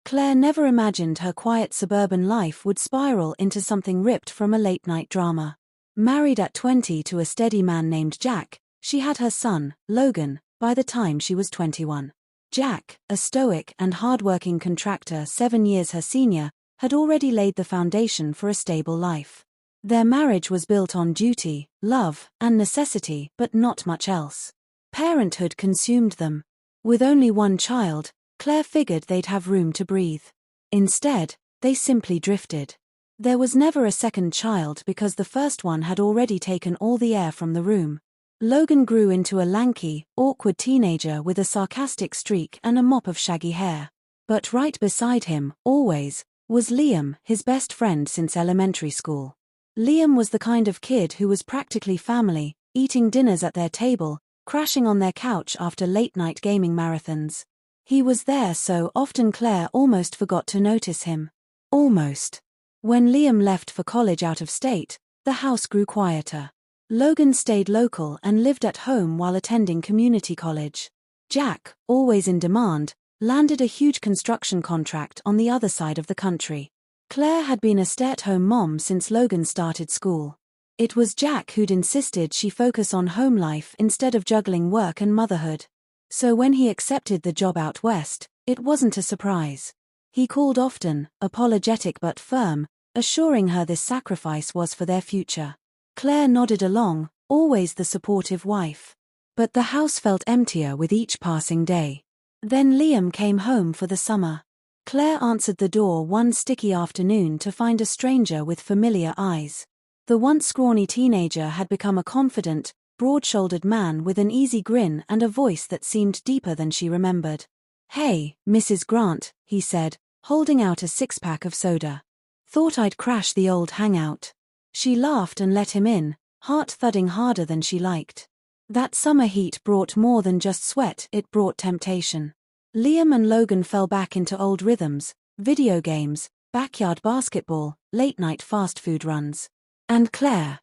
Claire never imagined her quiet suburban life would spiral into something ripped from a late-night drama. Married at 20 to a steady man named Jack, she had her son, Logan, by the time she was 21. Jack, a stoic and hard-working contractor 7 years her senior, had already laid the foundation for a stable life. Their marriage was built on duty, love, and necessity, but not much else. Parenthood consumed them. With only one child, Claire figured they'd have room to breathe. Instead, they simply drifted. There was never a second child because the first one had already taken all the air from the room. Logan grew into a lanky, awkward teenager with a sarcastic streak and a mop of shaggy hair. But right beside him, always, was Liam, his best friend since elementary school. Liam was the kind of kid who was practically family, eating dinners at their table, crashing on their couch after late-night gaming marathons. He was there so often Claire almost forgot to notice him. Almost. When Liam left for college out of state, the house grew quieter. Logan stayed local and lived at home while attending community college. Jack, always in demand, landed a huge construction contract on the other side of the country. Claire had been a stay-at-home mom since Logan started school. It was Jack who'd insisted she focus on home life instead of juggling work and motherhood. So when he accepted the job out west, it wasn't a surprise. He called often, apologetic but firm, assuring her this sacrifice was for their future. Claire nodded along, always the supportive wife. But the house felt emptier with each passing day. Then Liam came home for the summer. Claire answered the door one sticky afternoon to find a stranger with familiar eyes. The once scrawny teenager had become a confident, broad-shouldered man with an easy grin and a voice that seemed deeper than she remembered. "Hey, Mrs. Grant," he said, holding out a six-pack of soda. "Thought I'd crash the old hangout." She laughed and let him in, heart thudding harder than she liked. That summer heat brought more than just sweat, it brought temptation. Liam and Logan fell back into old rhythms, video games, backyard basketball, late-night fast food runs. And Claire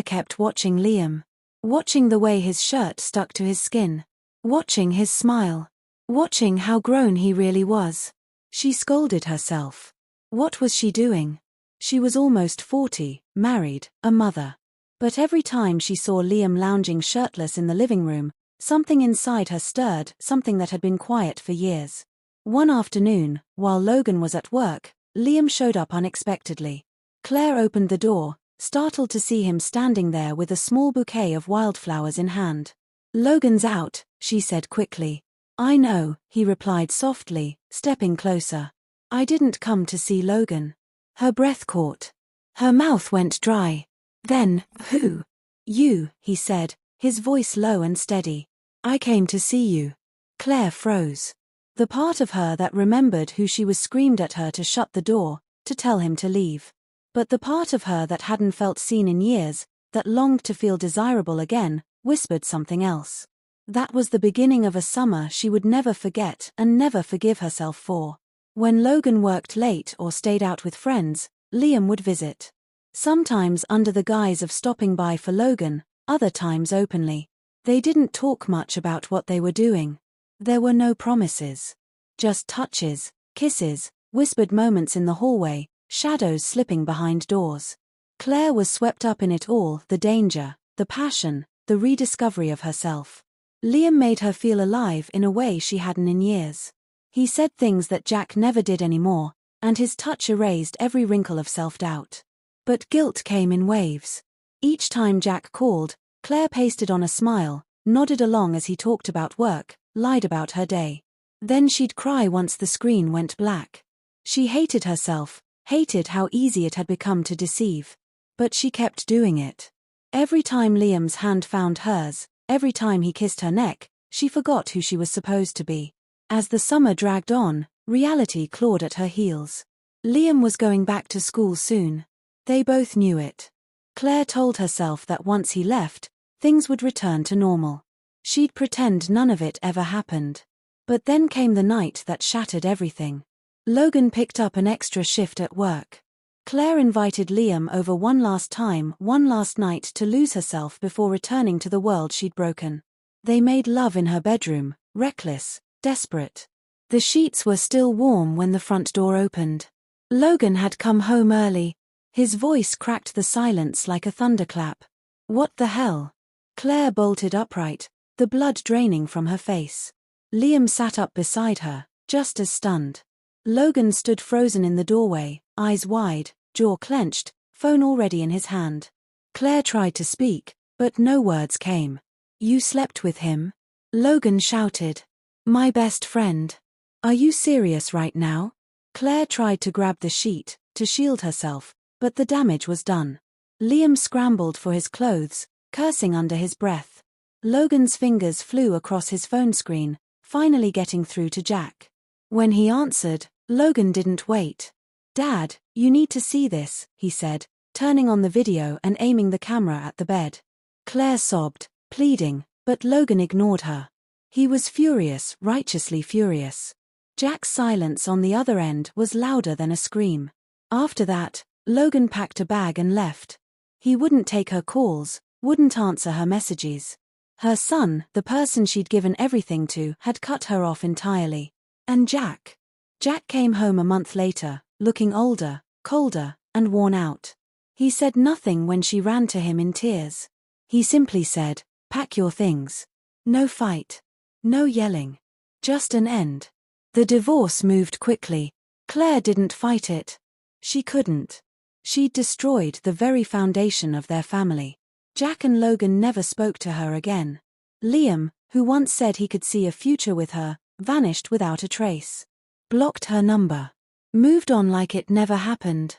kept watching Liam. Watching the way his shirt stuck to his skin. Watching his smile. Watching how grown he really was. She scolded herself. What was she doing? She was almost 40, married, a mother. But every time she saw Liam lounging shirtless in the living room, something inside her stirred, something that had been quiet for years. One afternoon, while Logan was at work, Liam showed up unexpectedly. Claire opened the door, startled to see him standing there with a small bouquet of wildflowers in hand. "Logan's out," she said quickly. "I know," he replied softly, stepping closer. "I didn't come to see Logan." Her breath caught. Her mouth went dry. "Then, who?" "You," he said, his voice low and steady. "I came to see you." Claire froze. The part of her that remembered who she was screamed at her to shut the door, to tell him to leave. But the part of her that hadn't felt seen in years, that longed to feel desirable again, whispered something else. That was the beginning of a summer she would never forget and never forgive herself for. When Logan worked late or stayed out with friends, Liam would visit. Sometimes under the guise of stopping by for Logan, other times openly. They didn't talk much about what they were doing. There were no promises. Just touches, kisses, whispered moments in the hallway, shadows slipping behind doors. Claire was swept up in it all, the danger, the passion, the rediscovery of herself. Liam made her feel alive in a way she hadn't in years. He said things that Jack never did anymore, and his touch erased every wrinkle of self-doubt. But guilt came in waves. Each time Jack called, Claire pasted on a smile, nodded along as he talked about work, lied about her day. Then she'd cry once the screen went black. She hated herself, hated how easy it had become to deceive. But she kept doing it. Every time Liam's hand found hers, every time he kissed her neck, she forgot who she was supposed to be. As the summer dragged on, reality clawed at her heels. Liam was going back to school soon. They both knew it. Claire told herself that once he left, things would return to normal. She'd pretend none of it ever happened. But then came the night that shattered everything. Logan picked up an extra shift at work. Claire invited Liam over one last time, one last night to lose herself before returning to the world she'd broken. They made love in her bedroom, reckless, desperate. The sheets were still warm when the front door opened. Logan had come home early. His voice cracked the silence like a thunderclap. "What the hell?" Claire bolted upright, the blood draining from her face. Liam sat up beside her, just as stunned. Logan stood frozen in the doorway, eyes wide, jaw clenched, phone already in his hand. Claire tried to speak, but no words came. "You slept with him?" Logan shouted. "My best friend. Are you serious right now?" Claire tried to grab the sheet, to shield herself, but the damage was done. Liam scrambled for his clothes, cursing under his breath. Logan's fingers flew across his phone screen, finally getting through to Jack. When he answered, Logan didn't wait. "Dad, you need to see this," he said, turning on the video and aiming the camera at the bed. Claire sobbed, pleading, but Logan ignored her. He was furious, righteously furious. Jack's silence on the other end was louder than a scream. After that, Logan packed a bag and left. He wouldn't take her calls, wouldn't answer her messages. Her son, the person she'd given everything to, had cut her off entirely. And Jack? Jack came home a month later, looking older, colder, and worn out. He said nothing when she ran to him in tears. He simply said, "Pack your things." No fight. No yelling. Just an end. The divorce moved quickly. Claire didn't fight it. She couldn't. She'd destroyed the very foundation of their family. Jack and Logan never spoke to her again. Liam, who once said he could see a future with her, vanished without a trace. Blocked her number. Moved on like it never happened.